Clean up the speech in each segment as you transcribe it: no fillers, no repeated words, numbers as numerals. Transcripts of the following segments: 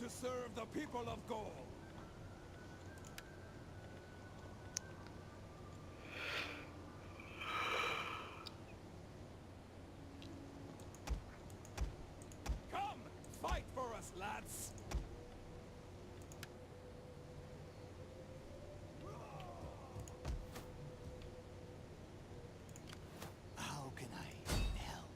to serve the people of Gaul. Come, fight for us, lads. How can I help?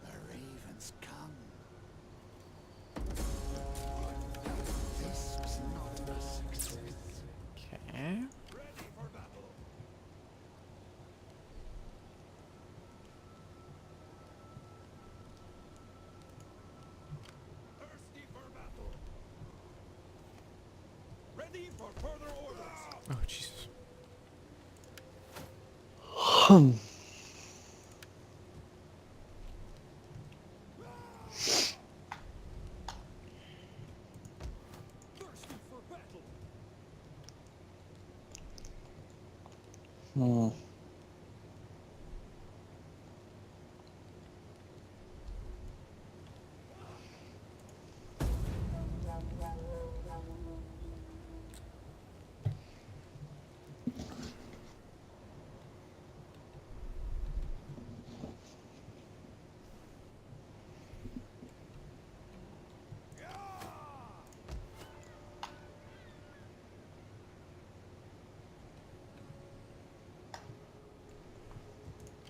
The ravens come. This was not a success. Okay. Ready for battle. Thirsty for battle. Ready for further orders. Oh Jesus. Thirsty for battle. Hmm.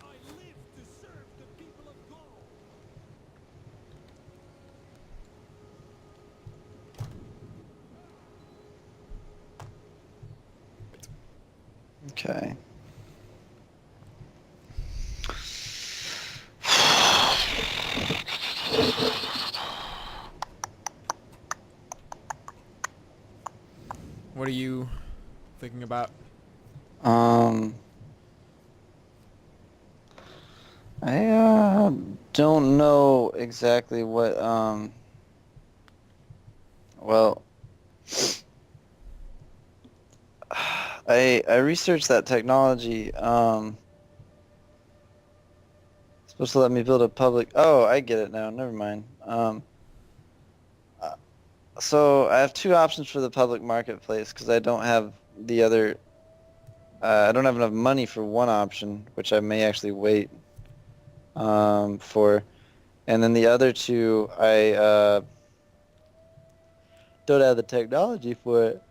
I live to serve the people of Gaul. Okay. What are you thinking about? Um, I don't know exactly what well, I researched that technology. Supposed to let me build a public. Oh, I get it now. Never mind. Uh, so I have two options for the public marketplace because I don't have the other. I don't have enough money for one option, which I may actually wait for, and then the other two I don't have the technology for it.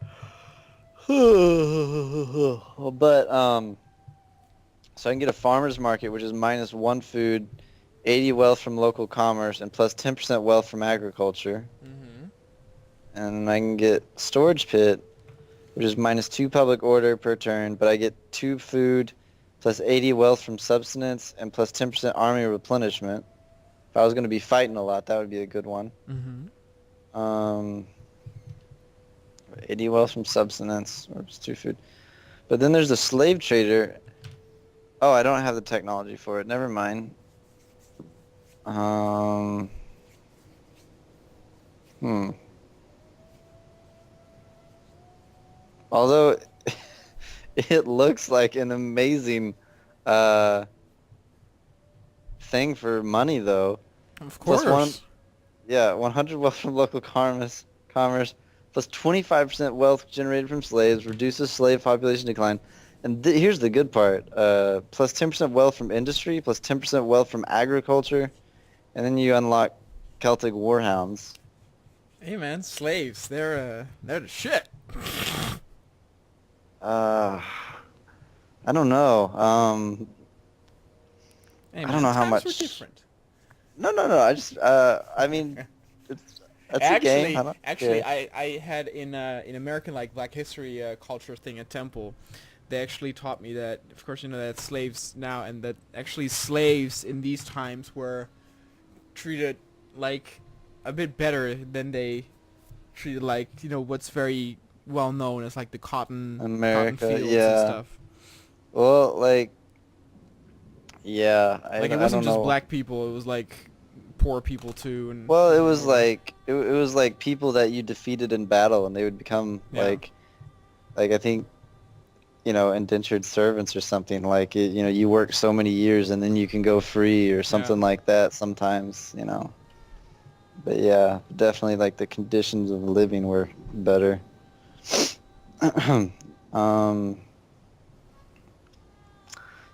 But so I can get a farmer's market, which is minus one food, 80 wealth from local commerce, and plus 10% wealth from agriculture. Mm-hmm. And I can get storage pit, which is minus two public order per turn, but I get two food, plus 80 wealth from subsistence, and plus 10% army replenishment. If I was going to be fighting a lot, that would be a good one. Mm-hmm. Um, 80 wealth from subsistence, or just two food. But then there's the slave trader. Oh, I don't have the technology for it. Never mind. Um, hmm. Although it looks like an amazing uh, thing for money, though. Of Plus one, course. yeah, 100 wealth from local commerce, plus 25% wealth generated from slaves, reduces slave population decline. And here's the good part. Plus 10% wealth from industry, plus 10% wealth from agriculture, and then you unlock Celtic warhounds. Hey man, slaves. They're the shit. Uh, I don't know. Hey I don't man, know how times were much. different. No. I mean, that's a game. I don't Actually, care. I had in American like Black History culture thing at Temple, they actually taught me that, of course, you know that slaves now, and that actually slaves in these times were treated like a bit better than they treated, like, you know, what's very well known as like the cotton America, fields and yeah. stuff. Well, like, yeah, Like it I wasn't don't just know. black people; it was like poor people too. And Well, it was like it was like people that you defeated in battle, and they would become Yeah. like I think, indentured servants or something. Like you work so many years and then you can go free or something like that. Sometimes. But yeah, definitely like the conditions of living were better. um,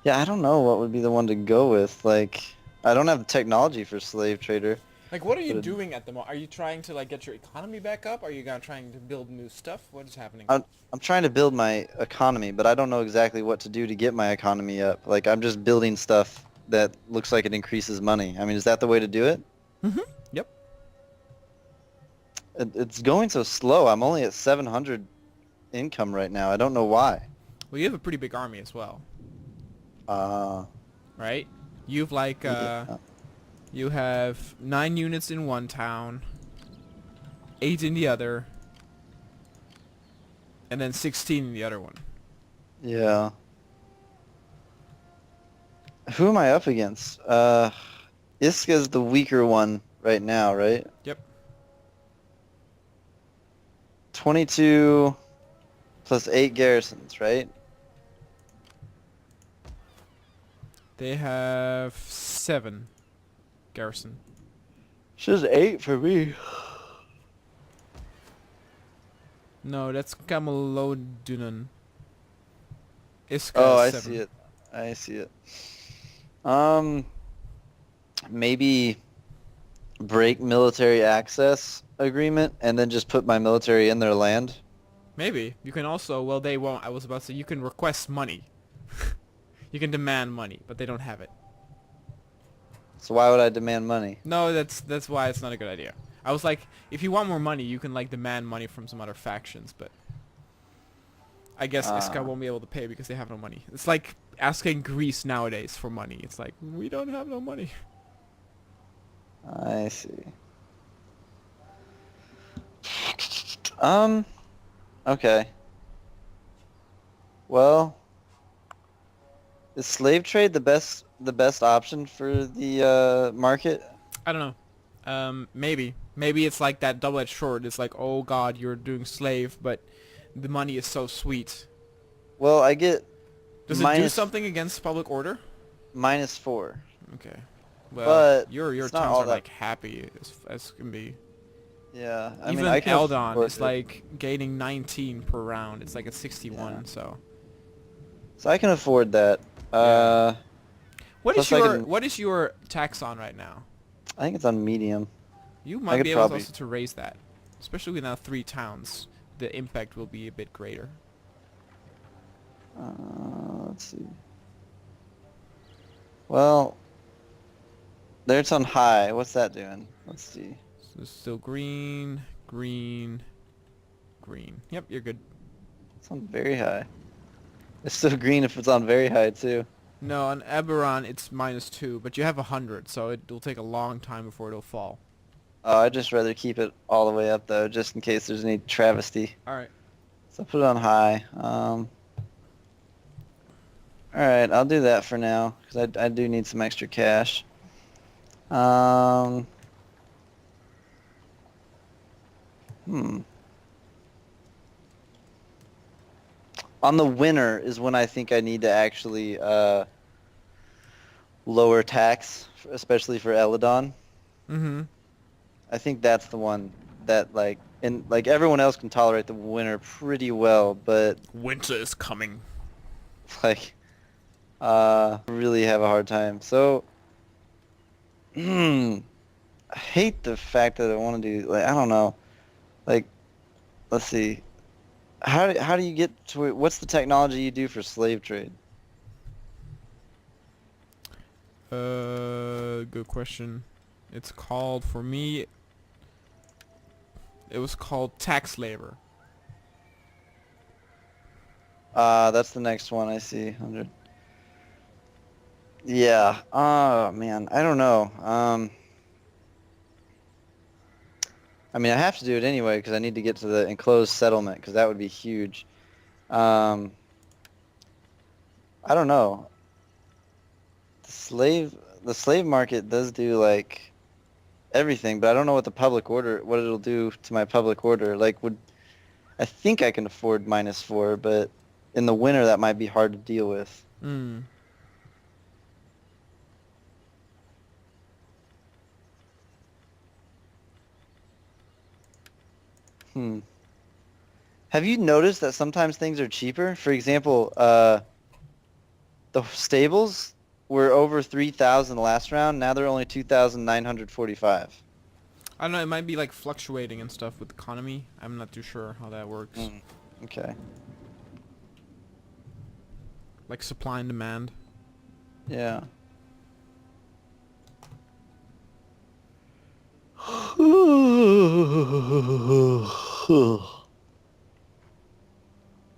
yeah, I don't know what would be the one to go with. Like, I don't have the technology for slave trader. like, what are you but doing at the moment? Are you trying to like get your economy back up? Are you gonna trying to build new stuff? What is happening? I'm trying to build my economy, but I don't know exactly what to do to get my economy up. Like, I'm just building stuff that looks like it increases money. I mean, is that the way to do it? Mm-hmm. Yep. It's going so slow. I'm only at 700 income right now. I don't know why. Well, you have a pretty big army as well, Uh, right? You've like yeah. you have 9 units in one town, 8 in the other, and then 16 in the other one. Yeah. Who am I up against? Iska's the weaker one right now, right? Yep. 22 plus 8 garrisons, right? They have 7 garrison. She's 8 for me. No, that's Camelodunan. Iska Oh, I is 7. see it. I see it. Maybe break military access agreement and then just put my military in their land. Maybe. You can also, well, they won't. I was about to say, you can request money. You can demand money, but they don't have it. So why would I demand money? No, that's why it's not a good idea. I was like, if you want more money, you can like demand money from some other factions, but I guess Iska won't be able to pay because they have no money. It's like asking Greece nowadays for money. It's like, we don't have no money. I see. Okay. Well, is slave trade the best option for the market? I don't know. Maybe. Maybe it's like that double-edged sword. It's like, oh god, you're doing slave, but the money is so sweet. Well, I get Does it do something against public order? -4. Okay. Well, But your it's not towns all are that- like happy as can be. Yeah, I Even mean, I can Eldon afford is it. like gaining 19 per round. It's like a 61, Yeah. so. So I can afford that. Yeah. What is plus I your can- what is your tax on right now? I think it's on medium. You I might could be able probably- also to raise that, especially with now 3 towns. The impact will be a bit greater. Let's see. Well, there it's on high. What's that doing? Let's see. So it's still green, green, green. Yep, you're good. It's on very high. It's still green if it's on very high too. No, on Eberron it's -2, but you have 100, so it will take a long time before it'll fall. Oh, I'd just rather keep it all the way up though, just in case there's any travesty. All right. So put it on high. All right, I'll do that for now because I do need some extra cash. On the winter is when I think I need to actually lower tax, especially for Eladon. Mm-hmm. I think that's the one that like everyone else can tolerate the winter pretty well, but Winter is coming. like really have a hard time. So I hate the fact that I want to do like I don't know. Like let's see. How do you get to what's the technology you do for slave trade? Good question. It's called, for me, it was called tax labor. That's the next one I see. 100. Yeah. Oh man, I don't know. I mean, I have to do it anyway because I need to get to the enclosed settlement because that would be huge. I don't know. The slave market does do like everything, but I don't know what the public order, what it'll do to my public order. Like, I think I can afford -4, but in the winter that might be hard to deal with. Hmm. Hmm. Have you noticed that sometimes things are cheaper? For example, the stables were over 3,000 last round. Now they're only 2,945. I don't know, it might be like fluctuating and stuff with the economy. I'm not too sure how that works. Mm. Okay. Like supply and demand. Yeah.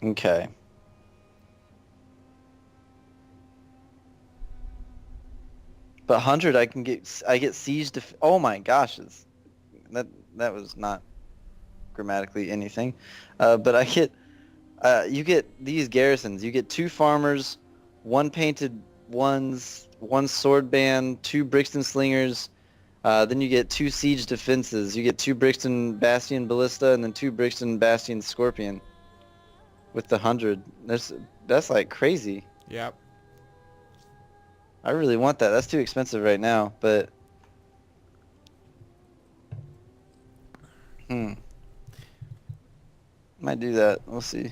Okay. But 100 I get siege oh my gosh, that was not grammatically anything. But I get you get these garrisons. You get 2 farmers, 1 painted ones, 1 sword band, 2 Brixton slingers. Then you get 2 siege defenses. You get 2 Brixton Bastion Ballista and then 2 Brixton Bastion Scorpion. With the 100, that's like crazy. Yep. I really want that. That's too expensive right now, but might do that. We'll see.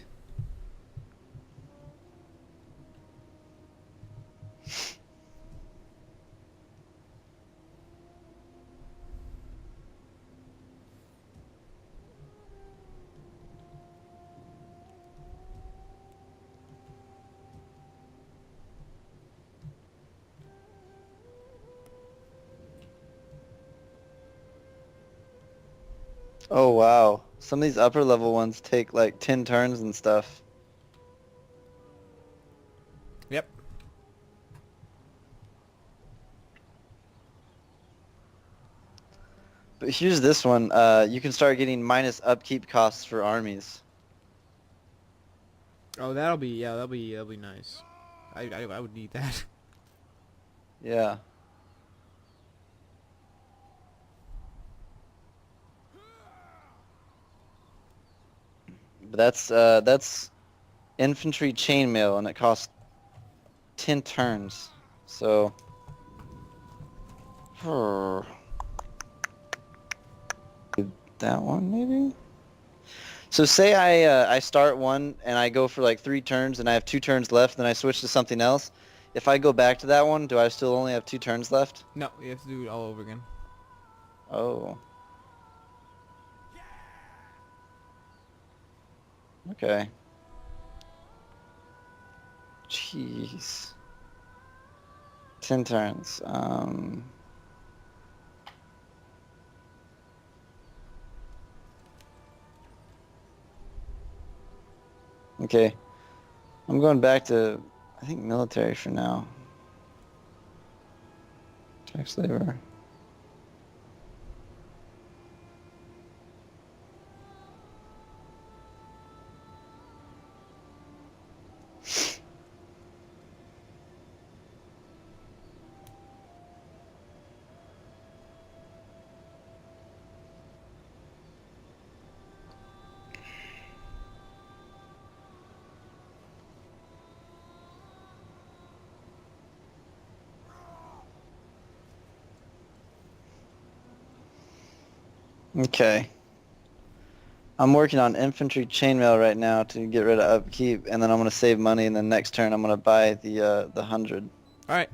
Oh wow. Some of these upper level ones take like 10 turns and stuff. Yep. But here's this one. You can start getting minus upkeep costs for armies. Oh, that'll be nice. I would need that. Yeah. But that's infantry chainmail and it costs 10 turns. So that one maybe. So say I start one and I go for like 3 turns and I have 2 turns left, then I switch to something else. If I go back to that one, do I still only have 2 turns left? No, you have to do it all over again. Oh. Okay. Jeez. 10 turns. Okay. I'm going back to, I think, military for now. Tax labor. Okay. I'm working on infantry chainmail right now to get rid of upkeep, and then I'm gonna save money, and then next turn I'm gonna buy the 100. All right.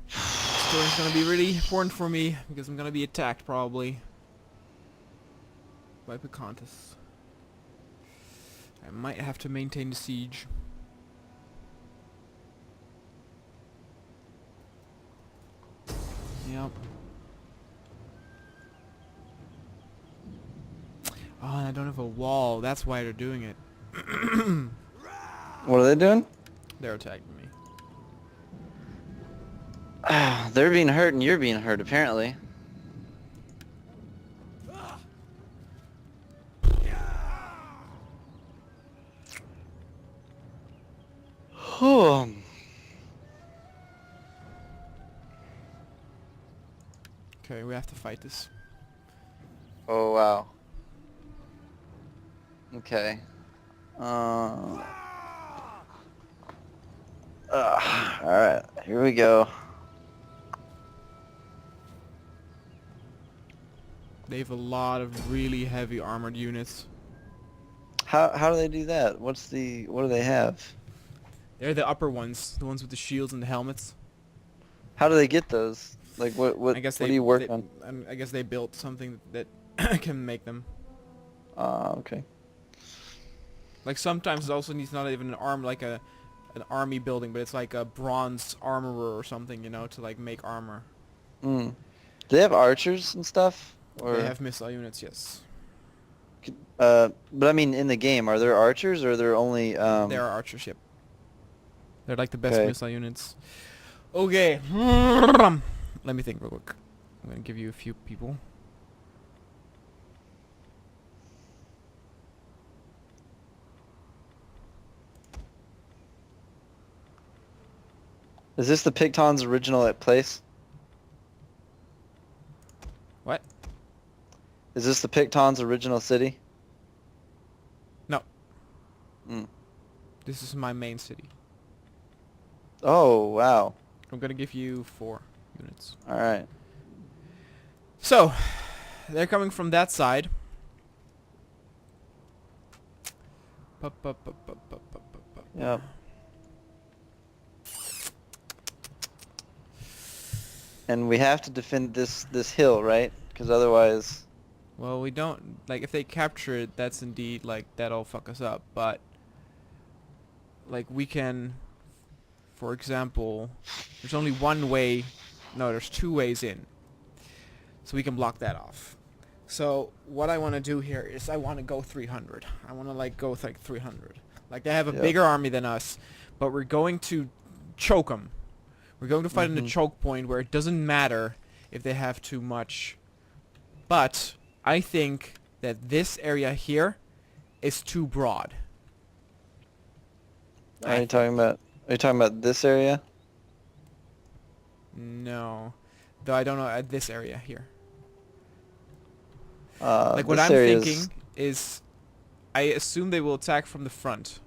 Story's gonna be really important for me because I'm gonna be attacked probably by Pocahontas. I might have to maintain the siege. Yep. Oh, and I don't have a wall. That's why they're doing it. What are they doing? They're attacking me. They're being hurt and you're being hurt, apparently. Okay, we have to fight this. Oh wow. Okay. Alright, here we go. They have a lot of really heavy armored units. How do they do that? What do they have? They're the upper ones, the ones with the shields and the helmets. How do they get those? Like what I guess what do you work on? I guess they built something that can make them. Okay. Like sometimes it also needs not even an arm, like an army building, but it's like a bronze armorer or something, you know, to like make armor. Mm. Do they have archers and stuff? Or They have missile units, yes. but I mean in the game, are there archers or are there only There are archers, yep. They're like the best Okay. missile units. Okay. Let me think real quick. I'm gonna give you a few people. Is this the Picton's original place? What? Is this the Picton's original city? No. Mm. This is my main city. Oh, wow. I'm gonna give you 4 units. Alright. So, they're coming from that side. Yep. And we have to defend this hill, right? Because otherwise... Well, we don't, like, if they capture it, that's indeed, like, that'll fuck us up, but, like, we can, for example, there's only one way, no, there's 2 ways in, so we can block that off. So, what I want to do here is I want to go 300. I want to, like, go with, like, 300. Like, they have a Yep. bigger army than us, but we're going to choke them. We're going to fight in a choke point where it doesn't matter if they have too much, but I think that this area here is too broad. Are you talking about this area? No. Though I don't know at this area here. This Like what I'm area is- thinking is I assume they will attack from the front.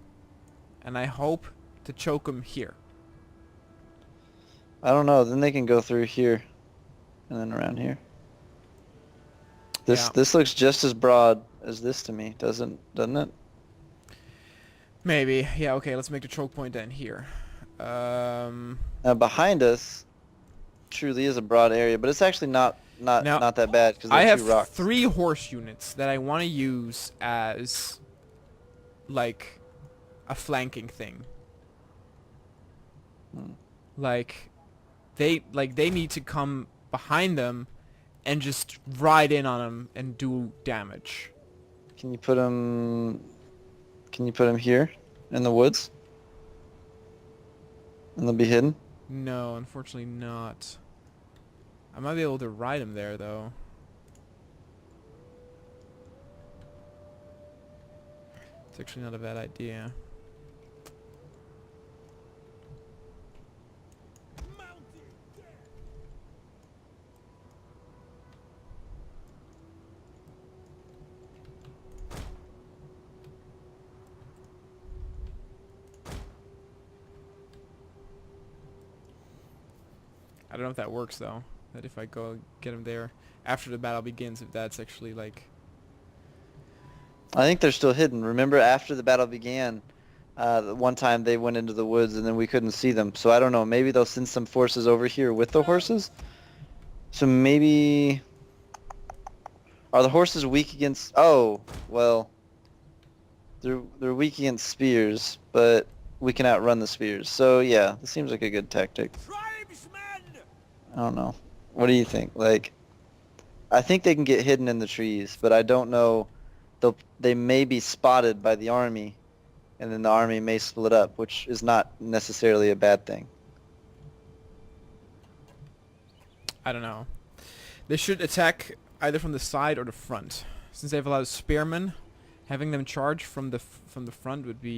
And I hope to choke them here. I don't know. Then they can go through here, and then around here. Yeah. This looks just as broad as this to me, doesn't it? Maybe. Yeah, okay, let's make the choke point then here. Now behind us, truly is a broad area, but it's actually not Now, that bad because I there are have 2 rocks. 3 horse units that I want to use as like a flanking thing. Like they need to come behind them and just ride in on them and do damage. Can you put them here in the woods? And they'll be hidden? No, unfortunately not. I might be able to ride them there though. It's actually not a bad idea. I don't know if that works though. That if I go get him there after the battle begins, if that's actually like... I think they're still hidden. Remember after the battle began, one time they went into the woods and then we couldn't see them. So I don't know. Maybe they'll send some forces over here with the horses? So maybe... Are the horses weak against... Oh, well... They're weak against spears, but we can outrun the spears. So yeah, this seems like a good tactic. Tribesmen! I don't know. What do you think? Like, I think they can get hidden in the trees, but I don't know. They may be spotted by the army, and then the army may split up, which is not necessarily a bad thing. I don't know. They should attack either from the side or the front. Since they have a lot of spearmen, having them charge from the front would be